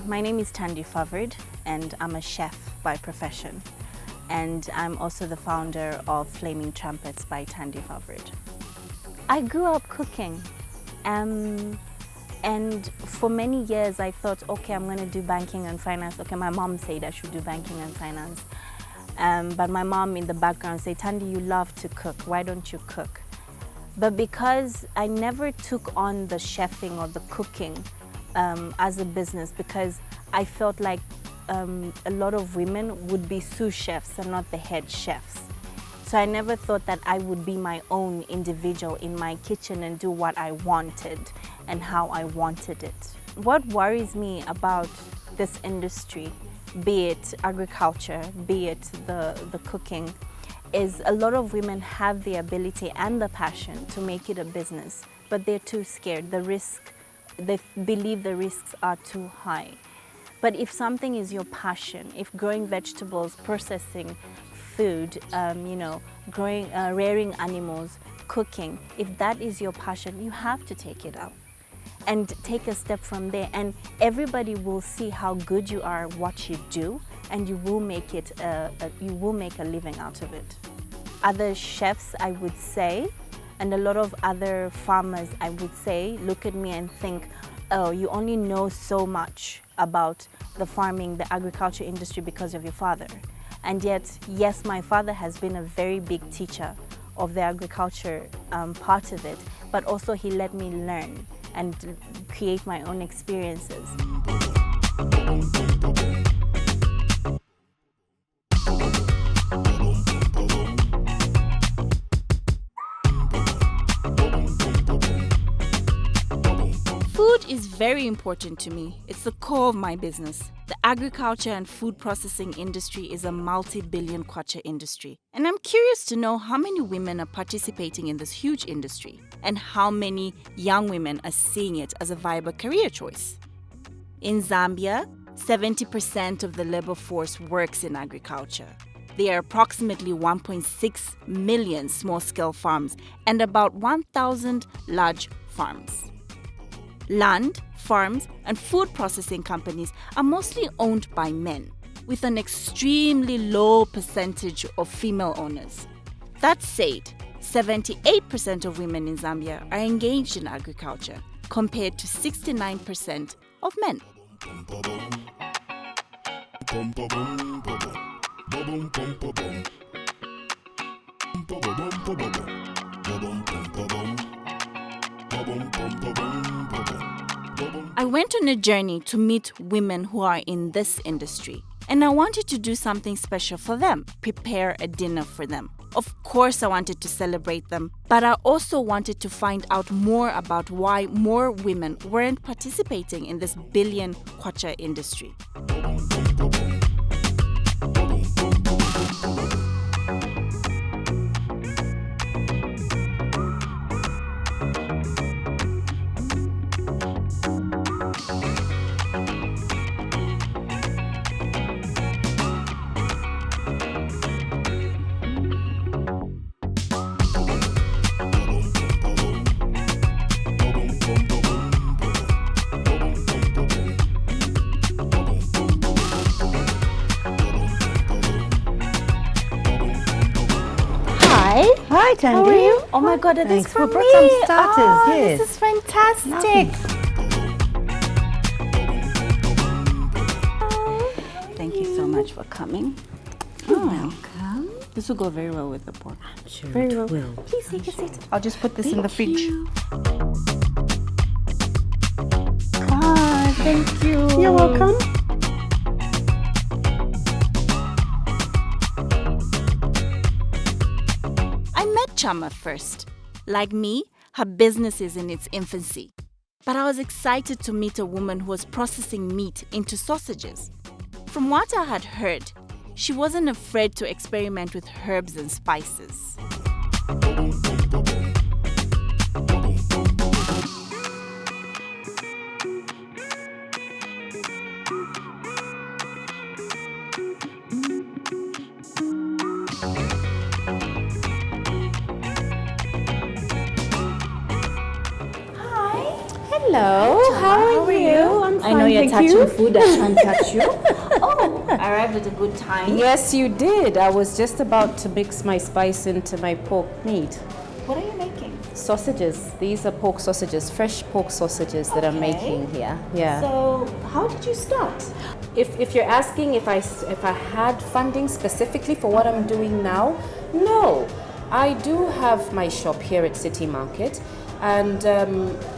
My name is Thandi Favard and I'm a chef by profession. And I'm also the founder of Flaming Trumpets by Thandi Favard. I grew up cooking. And for many years I thought, okay, I'm going to do banking and finance. Okay, my mom said I should do banking and finance. But my mom in the background said, Thandi, you love to cook. Why don't you cook? But because I never took on the chefing or the cooking as a business, because I felt like a lot of women would be sous chefs and not the head chefs. So I never thought that I would be my own individual in my kitchen and do what I wanted and how I wanted it. What worries me about this industry, be it agriculture, be it the cooking, is a lot of women have the ability and the passion to make it a business, but they're too scared. They believe the risks are too high. But if something is your passion, if growing vegetables, processing food, rearing animals, cooking, if that is your passion, you have to take it up and take a step from there, and everybody will see how good you are at what you do, and you will make a living out of it. Other chefs, I would say, and a lot of other farmers, I would say, look at me and think, oh, you only know so much about the farming, the agriculture industry because of your father. And yet, yes, my father has been a very big teacher of the agriculture part of it, but also he let me learn and create my own experiences. Food is very important to me. It's the core of my business. The agriculture and food processing industry is a multi-billion kwacha industry. And I'm curious to know how many women are participating in this huge industry and how many young women are seeing it as a viable career choice. In Zambia, 70% of the labor force works in agriculture. There are approximately 1.6 million small-scale farms and about 1,000 large farms. Land, farms, and food processing companies are mostly owned by men, with an extremely low percentage of female owners. That said, 78% of women in Zambia are engaged in agriculture, compared to 69% of men. I went on a journey to meet women who are in this industry, and I wanted to do something special for them, prepare a dinner for them. Of course, I wanted to celebrate them, but I also wanted to find out more about why more women weren't participating in this billion kwacha industry. Hi, Thandi. How are you? Oh my God, are these for We brought me? some starters, Oh, yes. This is fantastic. Thank you so much for coming. You're welcome. This will go very well with the pork. I'm sure Very it well. will. Please take a seat. I'll just put this in the fridge. You. Thank you. You're welcome. I met Chama first. Like me, her business is in its infancy. But I was excited to meet a woman who was processing meat into sausages. From what I had heard, she wasn't afraid to experiment with herbs and spices. Hello, how are you? I'm fine, I know you're thank touching you. food, I can't touch you. Oh, I arrived at a good time. Yes, you did. I was just about to mix my spice into my pork meat. What are you making? Sausages. These are pork sausages, fresh pork sausages that I'm making here. Yeah. So, how did you start? If you're asking if I had funding specifically for what I'm doing now, no. I do have my shop here at City Market, and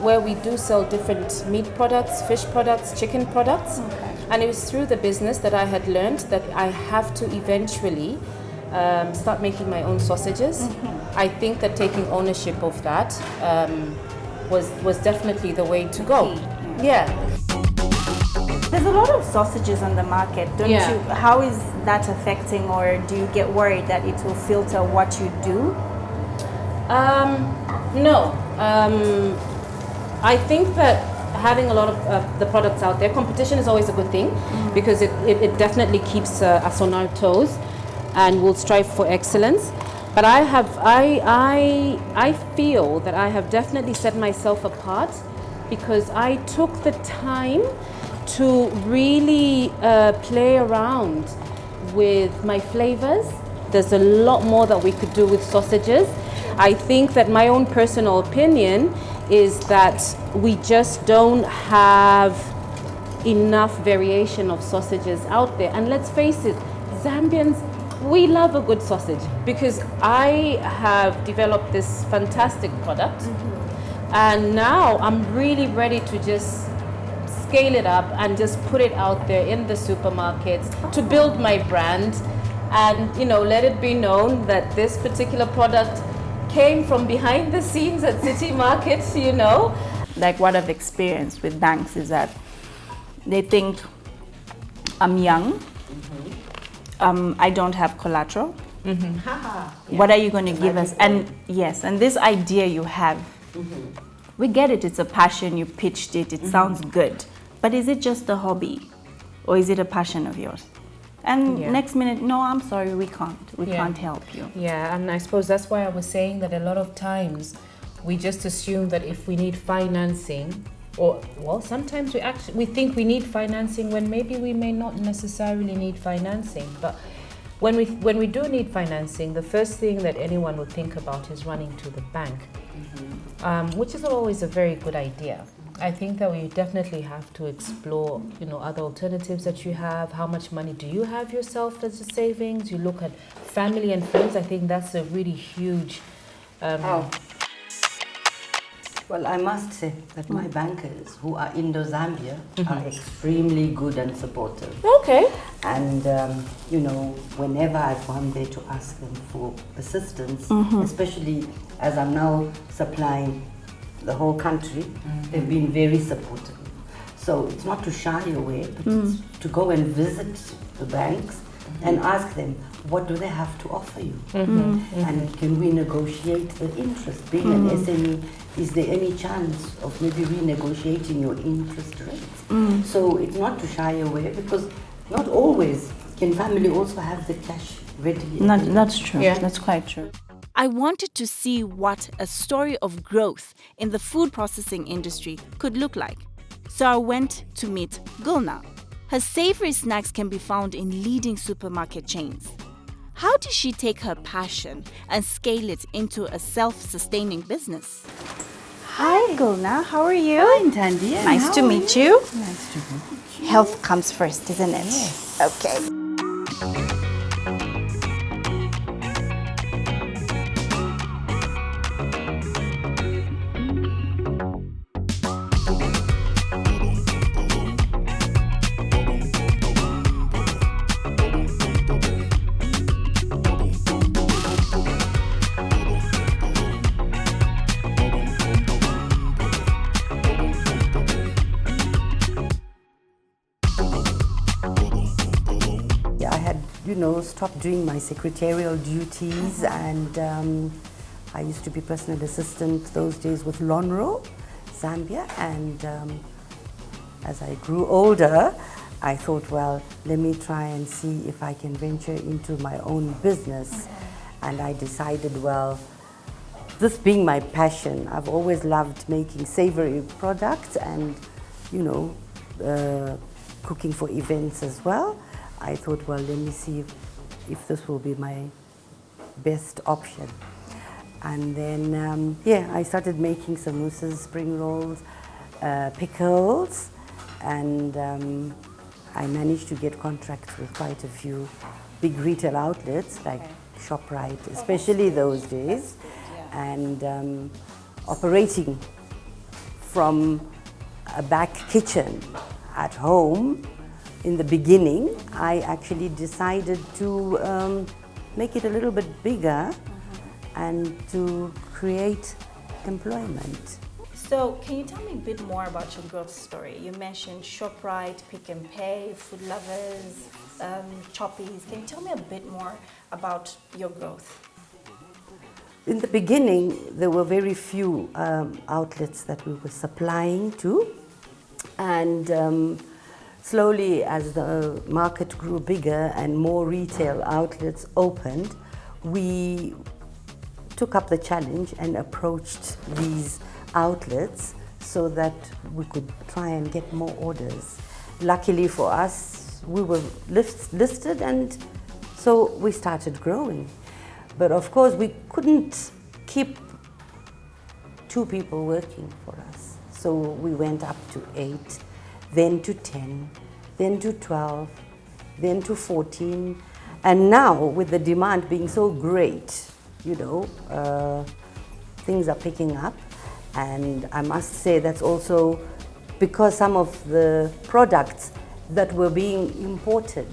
where we do sell different meat products, fish products, chicken products. Okay. And it was through the business that I had learned that I have to eventually start making my own sausages. I think that taking ownership of that was definitely the way to go. Yeah. There's a lot of sausages on the market, don't Yeah. you? How is that affecting, or do you get worried that it will filter what you do? No. I think that having a lot of the products out there, competition is always a good thing because it definitely keeps us on our toes, and we'll strive for excellence. But I feel that I have definitely set myself apart because I took the time to really play around with my flavors. There's a lot more that we could do with sausages. I think that my own personal opinion is that we just don't have enough variation of sausages out there. And let's face it, Zambians, we love a good sausage, because I have developed this fantastic product and now I'm really ready to just scale it up and just put it out there in the supermarkets to build my brand and, you know, let it be known that this particular product came from behind the scenes at City Markets, you know. Like, what I've experienced with banks is that they think I'm young, I don't have collateral. What are you going to give us? And yes, and this idea you have, we get it, it's a passion, you pitched it, it sounds good. But is it just a hobby, or is it a passion of yours? And next minute, no, I'm sorry, we can't help you. Yeah, and I suppose that's why I was saying that a lot of times we just assume that if we need financing, or, well, sometimes we think we need financing when maybe we may not necessarily need financing. But when we do need financing, the first thing that anyone would think about is running to the bank, which is not always a very good idea. I think that we definitely have to explore, you know, other alternatives that you have. How much money do you have yourself as a savings? You look at family and friends. I think that's a really huge. Well, I must say that my bankers, who are Indo-Zambia, are extremely good and supportive. Okay. And, you know, whenever I've gone there to ask them for assistance, especially as I'm now supplying the whole country, they've been very supportive. So it's not to shy away, but it's to go and visit the banks and ask them, what do they have to offer you? And can we negotiate the interest? Being an SME, is there any chance of maybe renegotiating your interest rates? So it's not to shy away, because not always can family also have the cash readily. That's true. Yeah. That's quite true. I wanted to see what a story of growth in the food processing industry could look like. So I went to meet Gulna. Her savory snacks can be found in leading supermarket chains. How did she take her passion and scale it into a self-sustaining business? Hi, Gulna. How are you? Fine, Thandi. Nice to meet you. Nice to meet you. Health comes first, isn't it? Yes. Okay. You know, stopped doing my secretarial duties, and I used to be personal assistant those days with Lonro, Zambia, and as I grew older, I thought, well, let me try and see if I can venture into my own business. And I decided, well, this being my passion, I've always loved making savory products and, cooking for events as well. I thought, well, let me see if this will be my best option. And then, I started making samosas, spring rolls, pickles, and I managed to get contracts with quite a few big retail outlets like ShopRite, especially those days, and operating from a back kitchen at home. In the beginning, I actually decided to make it a little bit bigger and to create employment. So can you tell me a bit more about your growth story? You mentioned ShopRite, Pick and Pay, Food Lovers, Choppies. Can you tell me a bit more about your growth? In the beginning, there were very few outlets that we were supplying to, and slowly as the market grew bigger and more retail outlets opened, we took up the challenge and approached these outlets so that we could try and get more orders. Luckily for us, we were listed, and so we started growing. But of course, we couldn't keep 2 people working for us. So we went up to 8, then to 10, then to 12, then to 14. And now, with the demand being so great, things are picking up. And I must say that's also because some of the products that were being imported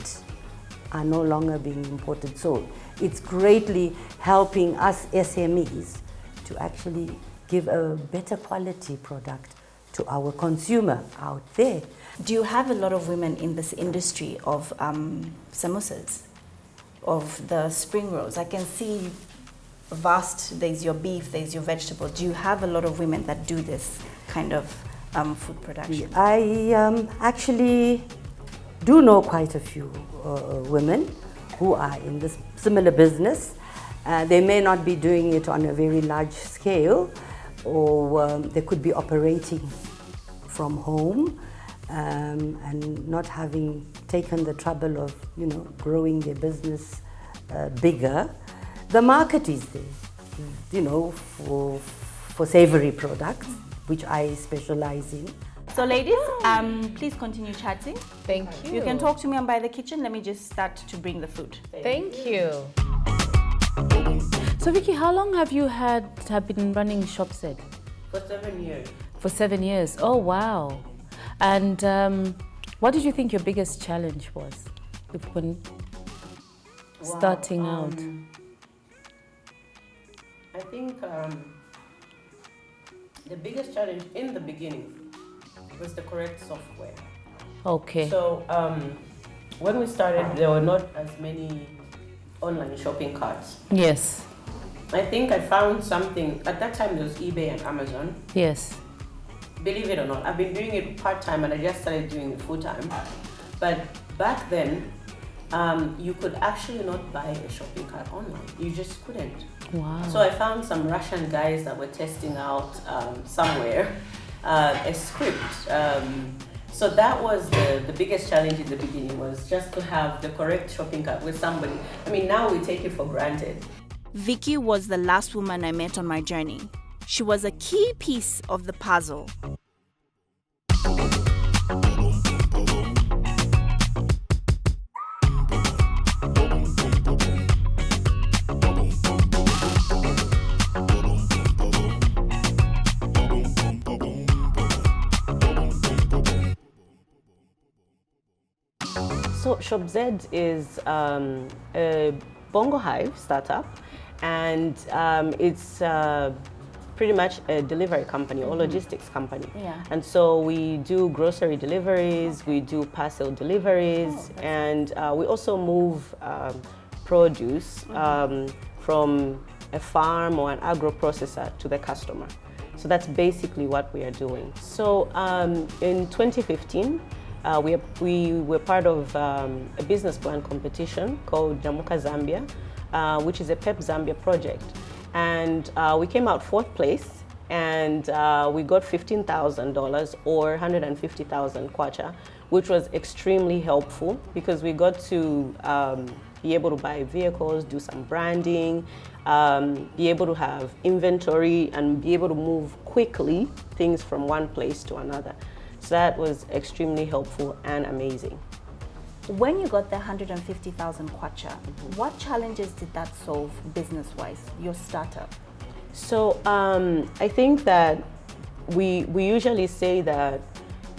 are no longer being imported. So it's greatly helping us SMEs to actually give a better quality product to our consumer out there. Do you have a lot of women in this industry of samosas, of the spring rolls? I can see there's your beef, there's your vegetable. Do you have a lot of women that do this kind of food production? I actually do know quite a few women who are in this similar business. They may not be doing it on a very large scale, or they could be operating from home and not having taken the trouble of growing their business bigger. The market is there, for savory products, which I specialize in. So ladies, please continue chatting. Thank you. You can talk to me by the kitchen. Let me just start to bring the food. Thank you. So Vicky, how long have you been running ShopZ? For 7 years. For 7 years. Oh wow! And what did you think your biggest challenge was when starting out? I think the biggest challenge in the beginning was the correct software. Okay. So when we started, there were not as many online shopping carts. Yes. I think I found something, at that time there was eBay and Amazon. Yes. Believe it or not, I've been doing it part-time and I just started doing it full-time. But back then, you could actually not buy a shopping cart online. You just couldn't. Wow. So I found some Russian guys that were testing out somewhere a script. So that was the biggest challenge in the beginning, was just to have the correct shopping cart with somebody. I mean, now we take it for granted. Vicky was the last woman I met on my journey. She was a key piece of the puzzle. So ShopZ is a Bongo Hive startup, and it's pretty much a delivery company or logistics company. Yeah. And so we do grocery deliveries, we do parcel deliveries, and we also move produce from a farm or an agro processor to the customer. So that's basically what we are doing. So in 2015, we were part of a business plan competition called Zambia, which is a PEP Zambia project. and we came out 4th place, and we got $15,000 or 150,000 kwacha, which was extremely helpful because we got to be able to buy vehicles, do some branding, be able to have inventory, and be able to move quickly things from one place to another. So that was extremely helpful and amazing. When you got the 150,000 kwacha, what challenges did that solve business-wise, your startup? So I think that we usually say that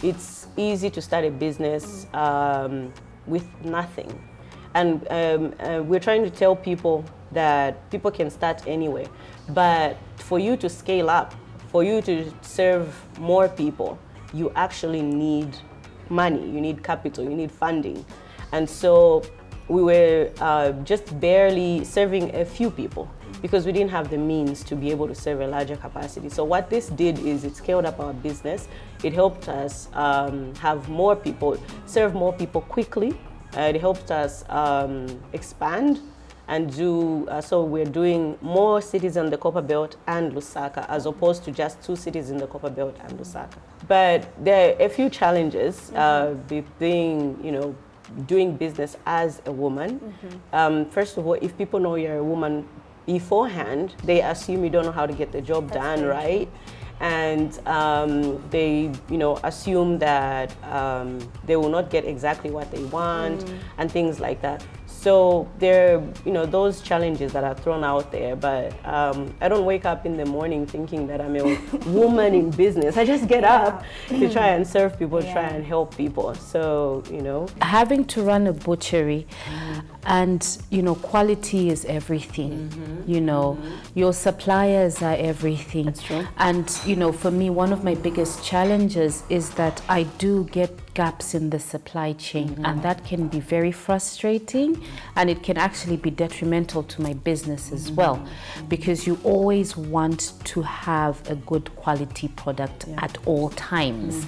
it's easy to start a business with nothing. And we're trying to tell people that people can start anywhere. But for you to scale up, for you to serve more people, you actually need money, you need capital, you need funding. And so we were just barely serving a few people because we didn't have the means to be able to serve a larger capacity. So what this did is it scaled up our business. It helped us have more people, serve more people quickly. It helped us expand and do, so we're doing more cities in the Copper Belt and Lusaka as opposed to just 2 cities in the Copper Belt and Lusaka. But there are a few challenges doing business as a woman. First of all, if people know you're a woman beforehand, they assume you don't know how to get the job done, right? And they, assume that they will not get exactly what they want and things like that. So there are, those challenges that are thrown out there, but I don't wake up in the morning thinking that I'm a woman in business. I just get up to try and serve people, try and help people. So, Having to run a butchery and, quality is everything. Your suppliers are everything. That's true. And, for me, one of my biggest challenges is that I do get gaps in the supply chain, and that can be very frustrating, and it can actually be detrimental to my business as well, because you always want to have a good quality product at all times.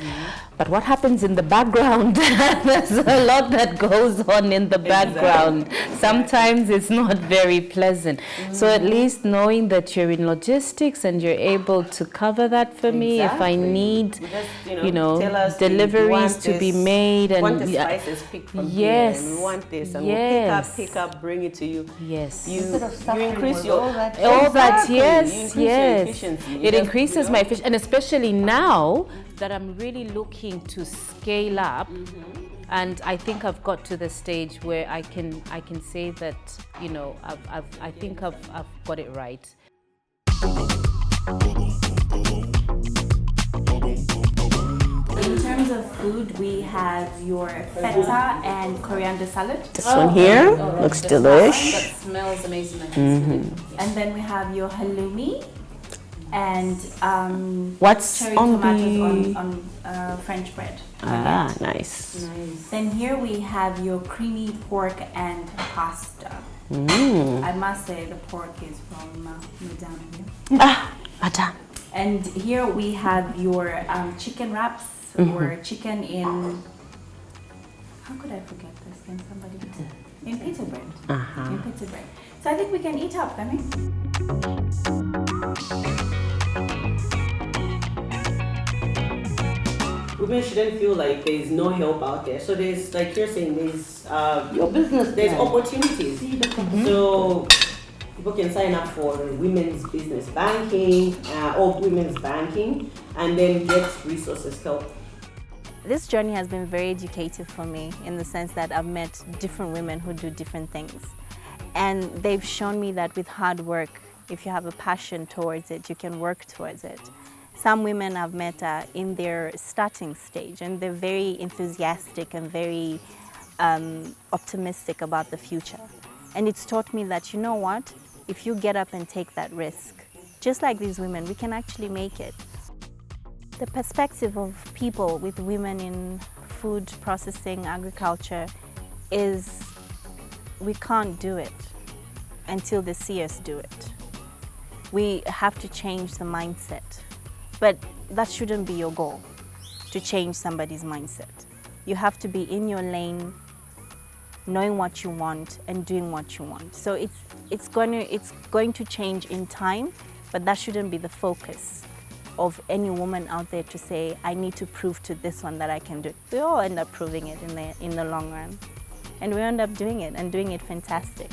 But what happens in the background, there's a lot that goes on in the background. Sometimes it's not very pleasant. So at least knowing that you're in logistics and you're able to cover that for me if I need, tell us deliveries to be made, and want the spices picked from here, and we want this, and we'll pick up, bring it to you. Yes. You increase your all that. Yes, you increase yes. your efficiency. It increases my efficiency, and especially now that I'm really looking to scale up. And I think I've got to the stage where I can say that I think I've got it right. In terms of food, we have your feta and coriander salad. This one here looks delish. That smells amazing. And then we have your halloumi and what's cherry on tomatoes on French bread. Nice. Then here we have your creamy pork and pasta. I must say the pork is from Madame here. Madame. And here we have your chicken wraps or chicken in, how could I forget this? Can somebody tell? In pizza bread. In pizza bread. So I think we can eat up, can we? Women shouldn't feel like there's no help out there. So there's, like you're saying, there's Your business there's plan. opportunities. So people can sign up for women's business banking or women's banking, and then get resources help. This journey has been very educative for me in the sense that I've met different women who do different things. And they've shown me that with hard work, if you have a passion towards it, you can work towards it. Some women I've met are in their starting stage, and they're very enthusiastic and very optimistic about the future. And it's taught me that, you know what, if you get up and take that risk, just like these women, we can actually make it. The perspective of people with women in food processing, agriculture, is we can't do it until they see us do it. We have to change the mindset. But that shouldn't be your goal, to change somebody's mindset. You have to be in your lane, knowing what you want and doing what you want. So it's going to change in time, but that shouldn't be the focus of any woman out there to say, I need to prove to this one that I can do it. We all end up proving it in the long run. And we end up doing it and doing it fantastic.